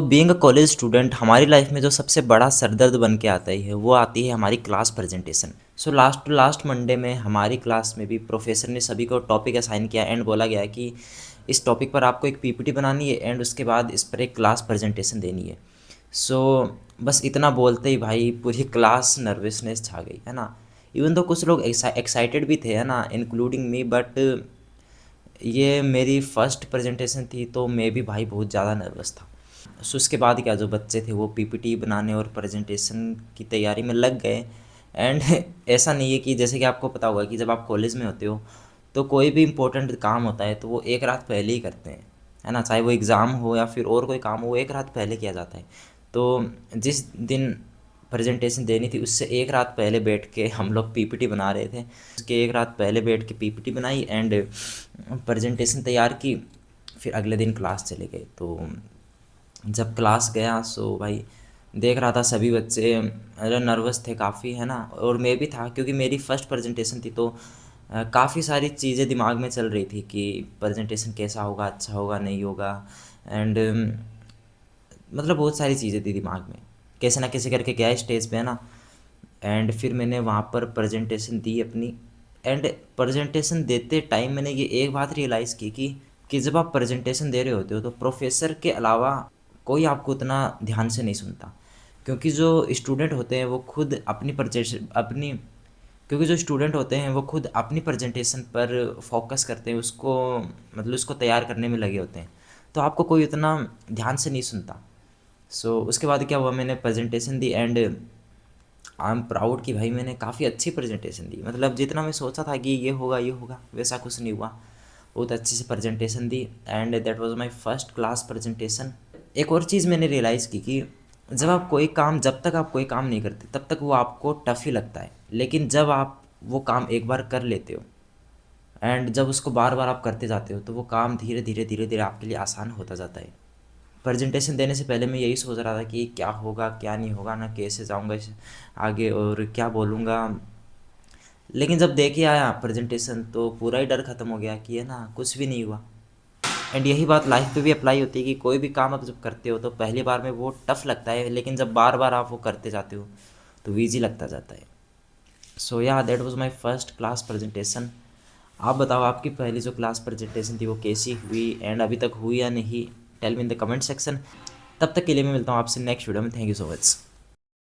Being a college student हमारी life में जो सबसे बड़ा सरदर्द बन के आता है वो आती है हमारी class presentation. So last to last Monday में हमारी क्लास में भी प्रोफेसर ने सभी को टॉपिक असाइन किया एंड बोला गया कि इस टॉपिक पर आपको एक पीपीटी बनानी है एंड उसके बाद इस पर एक क्लास प्रेजेंटेशन देनी है। सो बस इतना बोलते ही भाई पूरी क्लास नर्वसनेस छा गई है ना। इवन तो कुछ लोग एक्साइटेड भी थे है ना, इंक्लूडिंग मी, बट ये मेरी फर्स्ट प्रेजेंटेशन थी तो मैं भी भाई बहुत ज़्यादा नर्वस था। सो उसके बाद क्या, जो बच्चे थे वो पीपीटी बनाने और प्रेजेंटेशन की तैयारी में लग गए। एंड ऐसा नहीं है कि जैसे कि आपको पता होगा कि जब आप कॉलेज में होते हो तो कोई भी इम्पोर्टेंट काम होता है तो वो एक रात पहले ही करते हैं, है ना। चाहे वो एग्ज़ाम हो या फिर और कोई काम हो, वो एक रात पहले किया जाता है। तो जिस दिन प्रेजेंटेशन देनी थी उससे एक रात पहले बैठ के हम लोग पीपीटी बना रहे थे। उसके एक रात पहले बैठ के पीपीटी बनाई एंड प्रेजेंटेशन तैयार की। फिर अगले दिन क्लास चले गए। तो जब क्लास गया सो भाई देख रहा था सभी बच्चे अरे नर्वस थे काफ़ी, है ना। और मैं भी था क्योंकि मेरी फ़र्स्ट प्रेजेंटेशन थी तो काफ़ी सारी चीज़ें दिमाग में चल रही थी कि प्रेजेंटेशन कैसा होगा, अच्छा होगा नहीं होगा। एंड मतलब बहुत सारी चीज़ें थी दिमाग में। कैसे ना कैसे करके गया स्टेज पे, है ना। एंड फिर मैंने वहाँ पर प्रेजेंटेशन दी अपनी। एंड प्रेजेंटेशन देते टाइम मैंने ये एक बात रियलाइज़ की कि जब आप प्रेजेंटेशन दे रहे होते हो तो प्रोफेसर के अलावा कोई आपको उतना ध्यान से नहीं सुनता। क्योंकि जो स्टूडेंट होते हैं वो खुद अपनी प्रेजेंटेशन अपनी क्योंकि जो स्टूडेंट होते हैं वो खुद अपनी प्रेजेंटेशन पर फोकस करते हैं, उसको मतलब उसको तैयार करने में लगे होते हैं। तो आपको कोई उतना ध्यान से नहीं सुनता। उसके बाद क्या हुआ, मैंने presentation the and I am proud कि भाई मैंने काफ़ी अच्छी प्रेजेंटेशन दी। मतलब जितना मैं सोचा था कि ये होगा वैसा कुछ नहीं हुआ। बहुत अच्छी से presentation the and that was my first class presentation. एक और चीज़ मैंने रियलाइज़ की कि जब तक आप कोई काम नहीं करते तब तक वो आपको टफ़ ही लगता है, लेकिन जब आप वो काम एक बार कर लेते हो एंड जब उसको बार बार आप करते जाते हो तो वो काम धीरे धीरे आपके लिए आसान होता जाता है। प्रेजेंटेशन देने से पहले मैं यही सोच रहा था कि क्या होगा क्या नहीं होगा, ना कैसे जाऊंगा आगे और क्या बोलूँगा। लेकिन जब दे के आया प्रेजेंटेशन तो पूरा ही डर ख़त्म हो गया कि है ना कुछ भी नहीं हुआ। एंड यही बात लाइफ पे भी अप्लाई होती है कि कोई भी काम आप जब करते हो तो पहली बार में वो टफ़ लगता है, लेकिन जब बार बार आप वो करते जाते हो तो ईजी लगता जाता है। सो या that was my first class presentation. आप बताओ आपकी पहली जो क्लास प्रेजेंटेशन थी वो कैसी हुई एंड अभी तक हुई या नहीं, tell me in the comment section. तब तक के लिए मैं मिलता हूँ आपसे नेक्स्ट वीडियो में। Thank you so much.